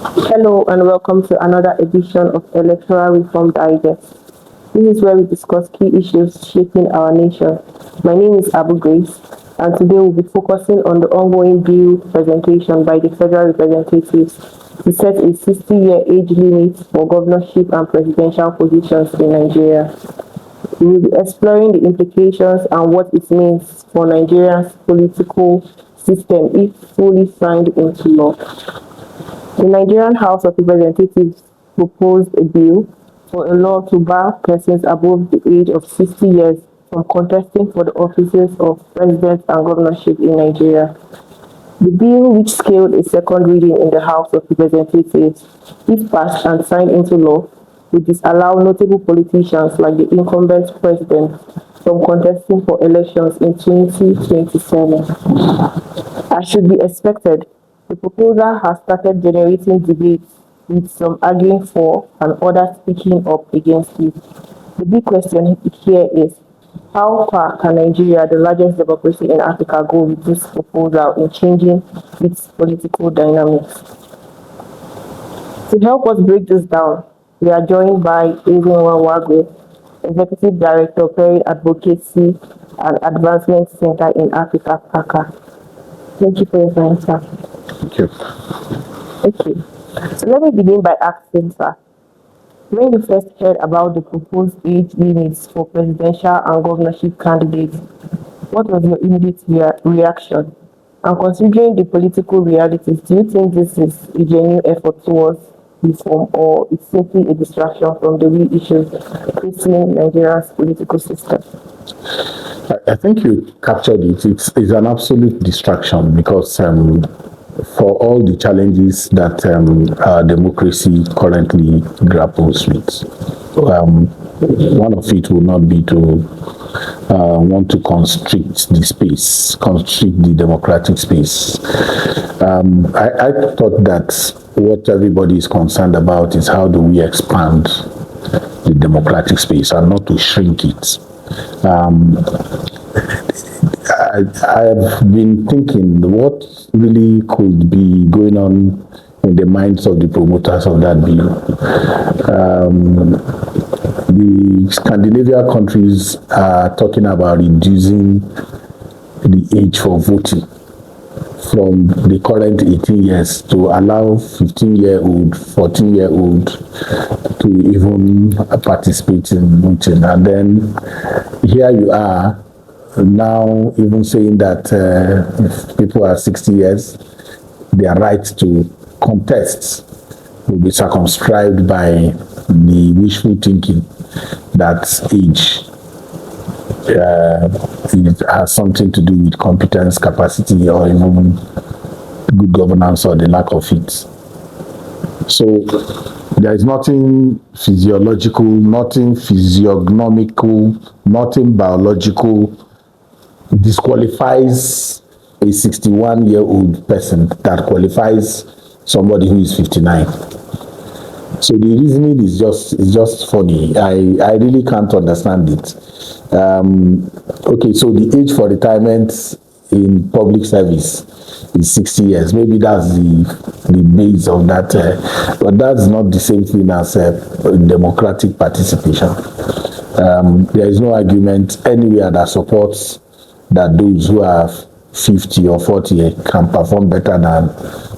Hello and welcome to another edition of Electoral Reform Digest. This is where we discuss key issues shaping our nation. My name is Abu Grace, and today we'll be focusing on the ongoing bill presentation by the federal representatives to set a 60-year age limit for governorship and presidential positions in Nigeria. We will be exploring the implications and what it means for Nigeria's political system if fully signed into law. The Nigerian House of Representatives proposed a bill for a law to bar persons above the age of 60 years from contesting for the offices of president and governorship in Nigeria. The bill, which scaled a second reading in the House of Representatives, if passed and signed into law, would disallow notable politicians like the incumbent president from contesting for elections in 2027. As should be expected, the proposal has started generating debates, with some arguing for and others speaking up against it. The big question here is, how far can Nigeria, the largest democracy in Africa, go with this proposal in changing its political dynamics? To help us break this down, we are joined by Ezenwa Nwagwu, Executive Director, Perry Advocacy and Advancement Center in Africa, PAACA. Thank you for your time, sir. Thank you. Okay, so let me begin by asking, sir, when you first heard about the proposed age limits for presidential and governorship candidates, what was your immediate reaction? And considering the political realities, do you think this is a genuine effort towards reform, or it's simply a distraction from the real issues facing Nigeria's political system? I think you captured it. It's an absolute distraction because for all the challenges that our democracy currently grapples with, one of it will not be to want to constrict the democratic space. I thought that what everybody is concerned about is how do we expand the democratic space and not to shrink it. I've been thinking what really could be going on in the minds of the promoters of that bill. The Scandinavian countries are talking about reducing the age for voting from the current 18 years to allow 15-year-old, 14-year-old to even participate in voting. And then here you are now even saying that if people are 60 years, their right to contest will be circumscribed by the wishful thinking that age it has something to do with competence, capacity, or even good governance or the lack of it. So there is nothing physiological, nothing physiognomical, nothing biological disqualifies a 61-year-old person that qualifies somebody who is 59. So the reasoning is just funny. I really can't understand it. Okay, so the age for retirement in public service is 60 years. Maybe that's the base of that, but that's not the same thing as democratic participation. There is no argument anywhere that supports that those who are 50 or 40 can perform better than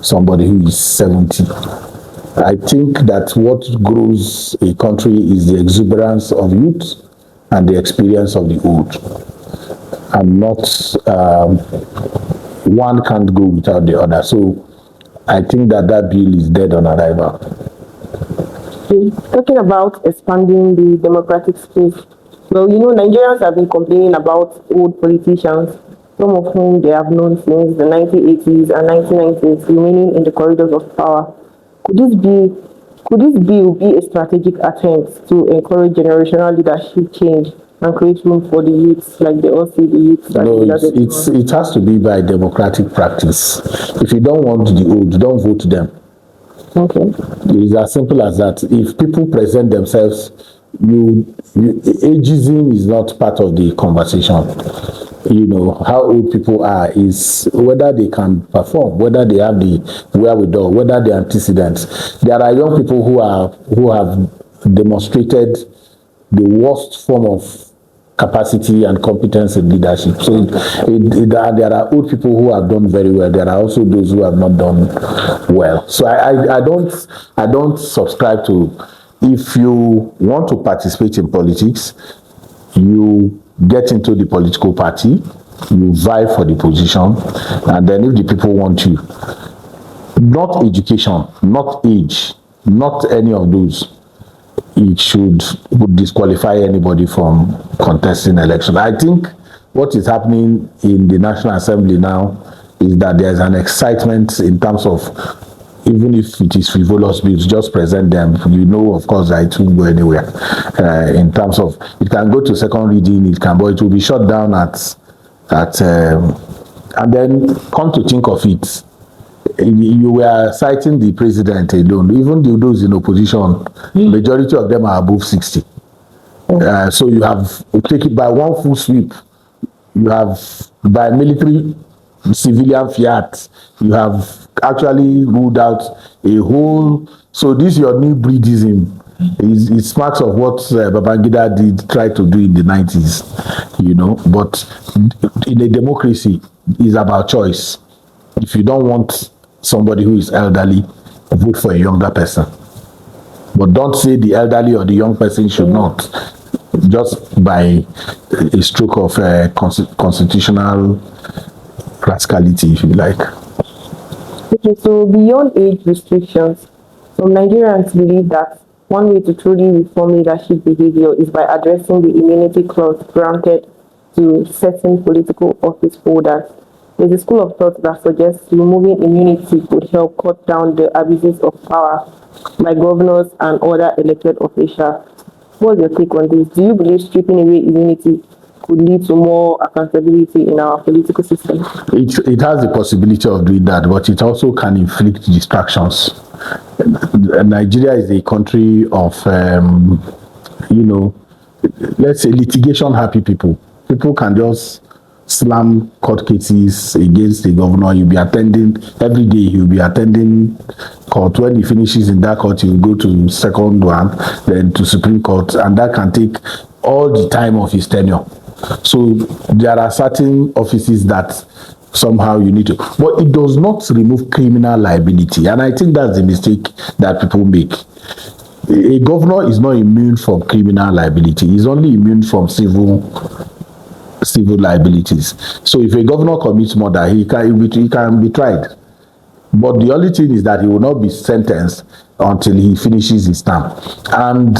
somebody who is 70. I think that what grows a country is the exuberance of youth and the experience of the old, and not one can't go without the other. So I think that bill is dead on arrival. Talking about expanding the democratic space, well, Nigerians have been complaining about old politicians, some of whom they have known since the 1980s and 1990s, remaining in the corridors of power. Could this bill be a strategic attempt to encourage generational leadership change and create room for the youths, like they all say the youths? No, it has to be by democratic practice. If you don't want the old, don't vote them. Okay. It is as simple as that. If people present themselves, ageism is not part of the conversation. how old people are is whether they can perform, whether they have the wherewithal, whether the antecedents. There are young people who have demonstrated the worst form of capacity and competence in leadership. So there are old people who have done very well. There are also those who have not done well. So I don't subscribe to, if you want to participate in politics, you get into the political party, you vie for the position, and then if the people want you, not education, not age, not any of those, would disqualify anybody from contesting election. I think what is happening in the National Assembly now is that there's an excitement in terms of, even if it is frivolous bills, just present them. Of course, that it won't go anywhere. In terms of, it can go to second reading, but it will be shut down and then come to think of it, you were citing the president alone. Even those in opposition, majority of them are above 60. So you have take it by one full sweep. You have, by military civilian fiat, you have actually ruled out a whole. So this your new breedism. It smacks of what Babangida did try to do in the 90s, But in a democracy, it's about choice. If you don't want somebody who is elderly, vote for a younger person. But don't say the elderly or the young person should not, just by a stroke of constitutional rascality, if you like. Okay, so beyond age restrictions, some Nigerians believe that one way to truly reform leadership behavior is by addressing the immunity clause granted to certain political office holders. There's a school of thought that suggests removing immunity could help cut down the abuses of power by governors and other elected officials. What's your take on this? Do you believe stripping away immunity could lead to more accountability in our political system? It has the possibility of doing that, but it also can inflict distractions. Nigeria is a country of, let's say, litigation-happy people. People can just slam court cases against the governor. You'll be attending every day. He'll be attending court. When he finishes in that court, he'll go to second one, then to Supreme Court, and that can take all the time of his tenure. So there are certain offices that somehow you need to, but it does not remove criminal liability, and I think that's the mistake that people make. A governor is not immune from criminal liability. He's only immune from civil liabilities. So if a governor commits murder, he can be tried. But the only thing is that he will not be sentenced until he finishes his term. And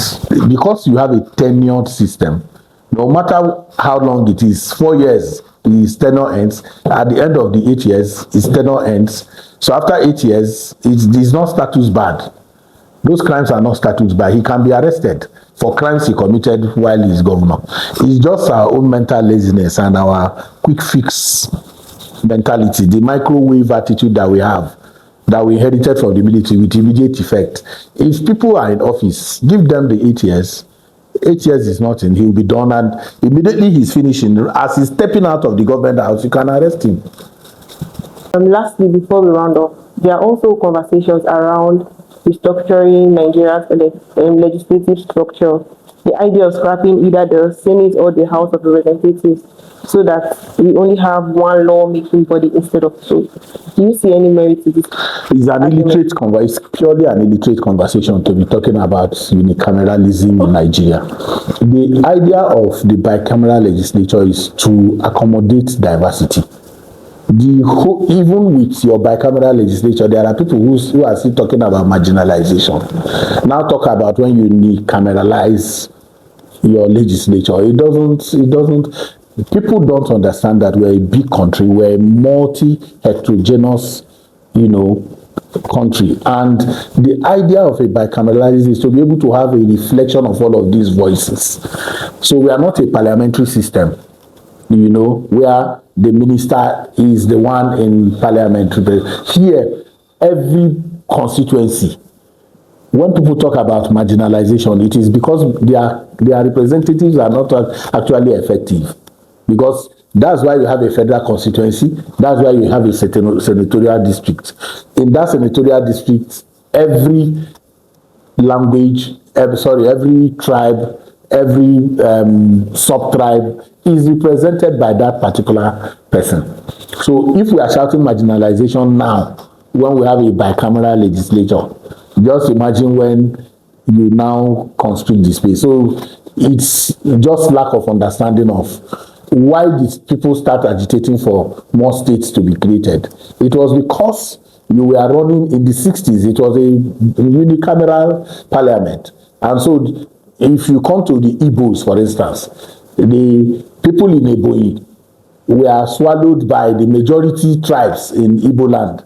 because you have a tenured system, no matter how long it is, 4 years, his tenure ends. At the end of the 8 years, his tenure ends. So after 8 years, it's not status bad. Those crimes are not status bad. He can be arrested for crimes he committed while he's governor. It's just our own mental laziness and our quick fix mentality, the microwave attitude that we have, that we inherited from the military with immediate effect. If people are in office, give them the 8 years. 8 years is nothing. He'll be done, and immediately he's finishing. As he's stepping out of the government house, you can arrest him. Lastly, before we round off, there are also conversations around restructuring Nigeria's legislative structure. The idea of scrapping either the Senate or the House of Representatives, so that we only have one law-making body instead of two. Do you see any merit to this? It's purely an illiterate conversation to be talking about unicameralism in Nigeria. The idea of the bicameral legislature is to accommodate diversity. Even with your bicameral legislature, there are people who are still talking about marginalization. Now talk about when you unicameralize your legislature. It doesn't. People don't understand that we're a big country, we're a multi-heterogeneous, country. And the idea of a bicameralism is to be able to have a reflection of all of these voices. So we are not a parliamentary system, where the minister is the one in parliament. Here, every constituency, when people talk about marginalization, it is because their representatives are not actually effective. Because That's why you have a federal constituency. That's why you have a senatorial district. In that senatorial district, every language, every tribe, every sub-tribe is represented by that particular person. So if we are shouting marginalization now, when we have a bicameral legislature, just imagine when you now constrict the space. So it's just lack of understanding of why did people start agitating for more states to be created. It was because you were running in the 60s. It was a unicameral parliament. And so if you come to the Igbos, for instance, the people in Ebonyi were swallowed by the majority tribes in Igbo land.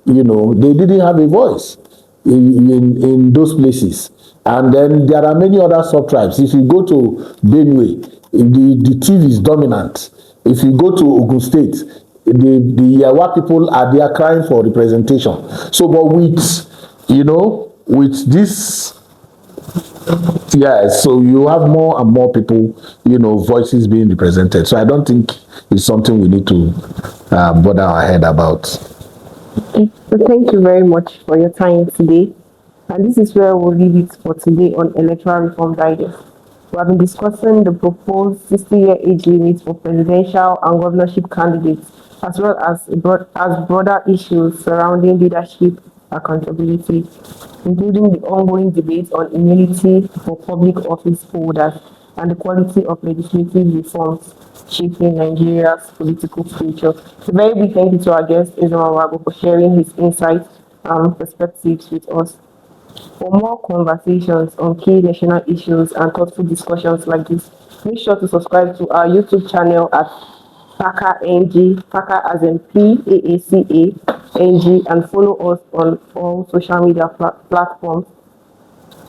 You know, they didn't have a voice in those places. And then there are many other sub-tribes. If you go to Benue, the TV is dominant. If you go to Ogun State, the Yawa people are there crying for representation. So, but with this, yeah, so you have more and more people, voices being represented. So I don't think it's something we need to bother our head about. So thank you very much for your time today. And this is where we'll leave it for today on Electoral Reform Digest. We have been discussing the proposed 60-year age limit for presidential and governorship candidates, as well as broader issues surrounding leadership accountability, including the ongoing debate on immunity for public office holders and the quality of legislative reforms shaping Nigeria's political future. So very big thank you to our guest, Ezenwa Nwagwu, for sharing his insights and perspectives with us. For more conversations on key national issues and thoughtful discussions like this, make sure to subscribe to our YouTube channel at PAACA NG, PAACA as in PAACA NG, and follow us on all social media platforms.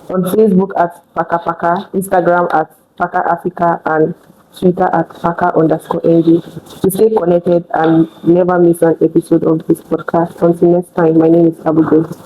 On Facebook at PAACA, Instagram at PAACA Africa, and Twitter at PAACA_NG to stay connected and never miss an episode of this podcast. Until next time, my name is Abu Grace.